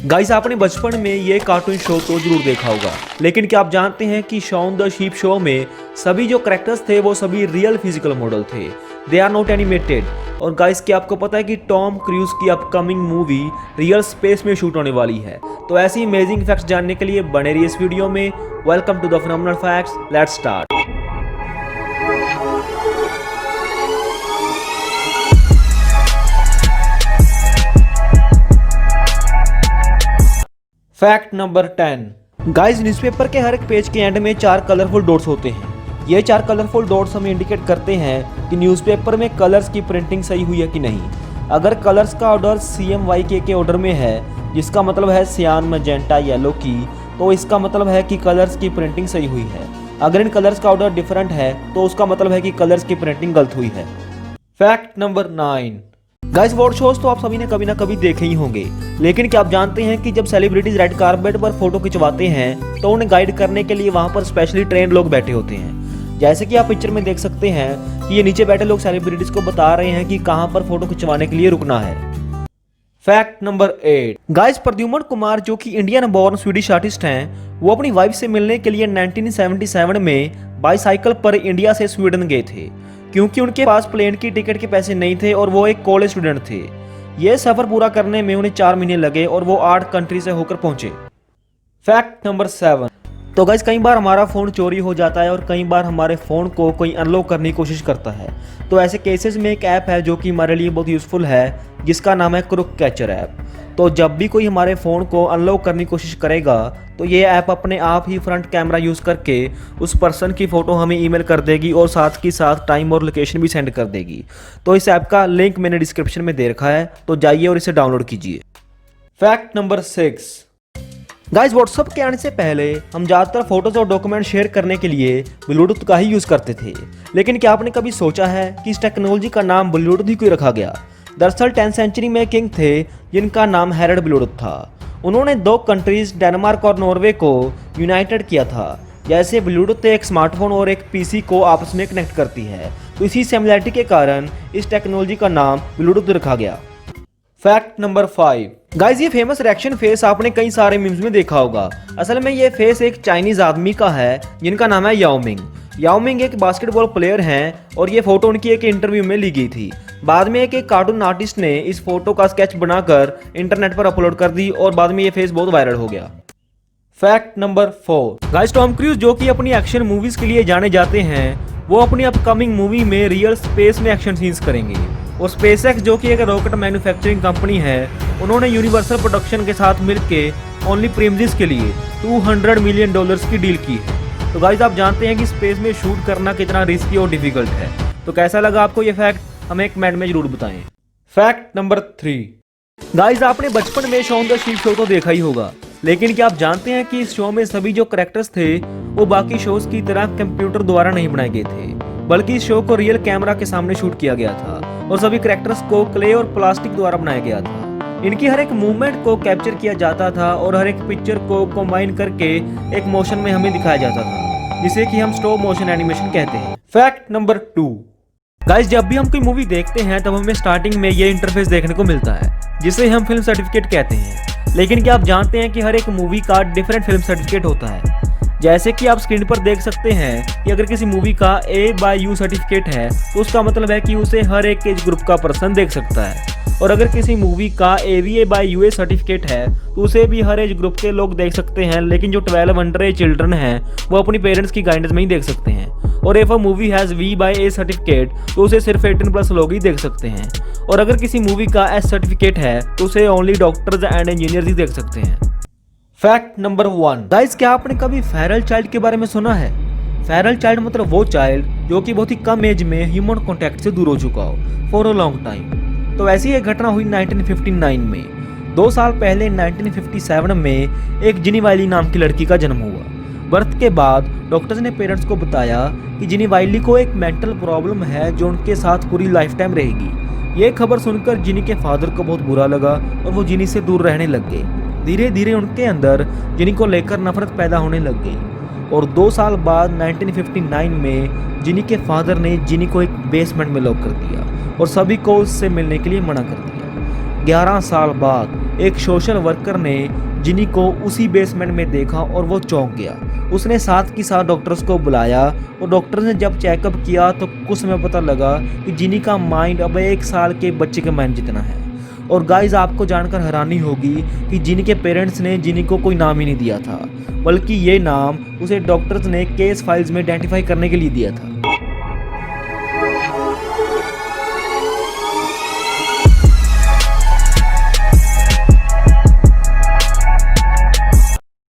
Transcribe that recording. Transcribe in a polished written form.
Guys आपने बचपन में ये कार्टून शो तो जरूर देखा होगा, लेकिन क्या आप जानते हैं कि शॉन द शीप शो में सभी जो कैरेक्टर्स थे वो सभी रियल फिजिकल मॉडल थे, दे आर नॉट एनिमेटेड। और गाइस क्या आपको पता है कि टॉम क्रूज की अपकमिंग मूवी रियल स्पेस में शूट होने वाली है। तो ऐसी अमेजिंग फैक्ट्स जानने के लिए बने रहिए इस वीडियो में। Welcome to the phenomenal facts, let's start. Fact number 10। Guys newspaper के हर एक पेज के एंड में 4 कलरफुल डॉट्स होते हैं। ये 4 कलरफुल डॉट्स हमें इंडिकेट करते हैं कि न्यूज़पेपर में कलर्स की प्रिंटिंग सही हुई है कि नहीं। अगर कलर्स का ऑर्डर CMYK के ऑर्डर में है, जिसका मतलब है सियान, मैजेंटा, येलो की, तो इसका मतलब है कि कलर्स की प्रिंटिंग सही हुई है। अगर इन कलर्स का ऑर्डर डिफरेंट है तो उसका मतलब है कि कलर्स की प्रिंटिंग गलत हुई है। Fact number 9। Guys award shows तो आप सभी ने कभी ना कभी देखे ही होंगे, लेकिन क्या आप जानते हैं कि जब सेलिब्रिटीज रेड कारपेट पर फोटो खिंचवाते हैं तो उन्हें गाइड करने के लिए वहां पर स्पेशली ट्रेन्ड लोग बैठे होते हैं। जैसे कि आप पिक्चर में देख सकते हैं कि ये नीचे बैठे लोग सेलिब्रिटीज को बता रहे हैं कि कहां पर फोटो खिंचवाने के लिए रुकना है। Fact number 8। Guys Pradyuman Kumar जो कि इंडियन बॉर्न स्वीडिश आर्टिस्ट हैं, वो अपनी वाइफ से मिलने के लिए 1977 में बाईसाइकिल पर इंडिया से स्वीडन गए थे, क्योंकि उनके पास प्लेन की टिकट के पैसे नहीं थे और वो एक कॉलेज स्टूडेंट थे। ये सफर पूरा करने में उन्हें 4 महीने लगे और वो 8 कंट्री से होकर पहुंचे। Fact number 7। तो गाइस कई बार हमारा फ़ोन चोरी हो जाता है और कई बार हमारे फ़ोन को कोई अनलॉक करने की कोशिश करता है। तो ऐसे केसेस में एक ऐप है जो कि हमारे लिए बहुत यूज़फुल है, जिसका नाम है क्रुक कैचर ऐप। तो जब भी कोई हमारे फ़ोन को अनलॉक करने की कोशिश करेगा तो ये ऐप अपने आप ही फ्रंट कैमरा यूज़ करके उस पर्सन की फ़ोटो हमें ईमेल कर देगी और साथ ही साथ टाइम और लोकेशन भी सेंड कर देगी। तो इस ऐप का लिंक मैंने डिस्क्रिप्शन में दे रखा है, तो जाइए और इसे डाउनलोड कीजिए। Fact number 6। गाइस व्हाट्सएप के आने से पहले हम ज़्यादातर फोटोज और डॉक्यूमेंट शेयर करने के लिए ब्लूटूथ का ही यूज़ करते थे, लेकिन क्या आपने कभी सोचा है कि इस टेक्नोलॉजी का नाम ब्लूटूथ ही क्यों रखा गया। दरअसल 10th सेंचुरी में किंग थे जिनका नाम हेरल्ड ब्लूटूथ था। उन्होंने 2 कंट्रीज डेनमार्क और नॉर्वे को यूनाइटेड किया था। जैसे ब्लूटूथ एक स्मार्टफोन और एक PC को आपस में कनेक्ट करती है, तो इसी सिमिलरिटी के कारण इस टेक्नोलॉजी का नाम ब्लूटूथ रखा गया। Fact number 5। गाइस ये फेमस रिएक्शन फेस आपने कई सारे मीम्स में देखा होगा। असल में ये फेस एक चाइनीज आदमी का है जिनका नाम है याओ मिंग। याओ मिंग एक बास्केटबॉल प्लेयर हैं और ये फोटो उनकी एक इंटरव्यू में ली गई थी। बाद में एक कार्टून आर्टिस्ट ने इस फोटो का स्केच बनाकर इंटरनेट पर अपलोड कर दी और बाद में ये फेस बहुत वायरल हो गया। Fact number 4। Guys Tom cruise जो कि अपनी एक्शन मूवीज के लिए जाने जाते हैं, वो अपनी अपकमिंग मूवी में रियल स्पेस में एक्शन सीन्स करेंगे। और स्पेसएक्स जो कि एक रॉकेट मैन्युफैक्चरिंग कंपनी है, उन्होंने यूनिवर्सल प्रोडक्शन के साथ मिलकर ओनली प्रीमियर्स के लिए $200 मिलियन की डील की है। तो गाइस आप जानते हैं कि स्पेस में शूट करना कितना रिस्की और डिफिकल्ट है। तो कैसा लगा आपको ये फैक्ट, हमें एक कमेंट में जरूर बताएं। Fact number 3। गाइस आपने बचपन में शॉन द शीप शो तो देखा ही होगा, लेकिन क्या आप जानते हैं कि इस शो में सभी जो कैरेक्टर्स थे वो बाकी शोज की तरह कंप्यूटर द्वारा नहीं बनाए गए थे, बल्कि इस शो को रियल कैमरा के सामने शूट किया गया था और सभी कैरेक्टर्स को क्ले और प्लास्टिक द्वारा बनाया गया था। इनकी हर एक मूवमेंट को कैप्चर किया जाता था और हर एक पिक्चर को कंबाइन करके एक मोशन में हमें दिखाया जाता था, जिसे कि हम स्टॉप मोशन एनिमेशन कहते हैं। Fact number 2। गाइस जब भी हम कोई मूवी देखते हैं तब हमें स्टार्टिंग में ये इंटरफेस देखने को मिलता है, जिसे हम फिल्म सर्टिफिकेट कहते हैं। लेकिन क्या आप जानते हैं कि हर एक मूवी का डिफरेंट फिल्म सर्टिफिकेट होता है। जैसे कि आप स्क्रीन पर देख सकते हैं कि अगर किसी मूवी का A/U सर्टिफिकेट है तो उसका मतलब है कि उसे हर एक एज ग्रुप का पर्सन देख सकता है, और अगर किसी मूवी का AVA/UA सर्टिफिकेट है तो उसे भी हर एज ग्रुप के लोग देख सकते हैं, लेकिन जो 12 अंडर एज चिल्ड्रन हैं वो अपनी पेरेंट्स की गाइडेंस में ही देख सकते हैं। और if a movie has V/A certificate तो उसे सिर्फ 18+ लोग ही देख सकते हैं, और अगर किसी मूवी का S सर्टिफिकेट है तो उसे ओनली डॉक्टर्स एंड इंजीनियर्स ही देख सकते हैं। Fact number 1। गाइस क्या आपने कभी फेरल चाइल्ड के बारे में सुना है। फेरल चाइल्ड मतलब वो चाइल्ड जो कि बहुत ही कम एज में ह्यूमन कॉन्टैक्ट से दूर हो चुका हो फॉर अ लॉन्ग टाइम। तो ऐसी एक घटना हुई 1959 में। 2 साल पहले 1957 में एक जिनी वाइली नाम की लड़की का जन्म हुआ। बर्थ के बाद डॉक्टर्स ने पेरेंट्स को बताया कि जिनी वाइली को एक मेंटल प्रॉब्लम है जो उनके साथ पूरी लाइफ टाइम रहेगी। ये खबर सुनकर जिनी के फादर को बहुत बुरा लगा और वो जिनी से दूर रहने लग गए। धीरे धीरे उनके अंदर जिनी को लेकर नफरत पैदा होने लग गई और 2 साल बाद 1959 में जिनी के फादर ने जिनी को एक बेसमेंट में लॉक कर दिया और सभी को उससे मिलने के लिए मना कर दिया। 11 साल बाद एक सोशल वर्कर ने जिनी को उसी बेसमेंट में देखा और वो चौंक गया। उसने साथ के साथ डॉक्टर्स को बुलाया और डॉक्टर्स ने जब चेकअप किया तो कुछ समय पता लगा कि जिनी का माइंड अब 1 साल के बच्चे के माइंड जितना है। और गाइस आपको जानकर हैरानी होगी कि जिनी के पेरेंट्स ने जिनी को कोई नाम ही नहीं दिया था, बल्कि ये नाम उसे डॉक्टर्स ने केस फाइल्स में आइडेंटिफाई करने के लिए दिया था।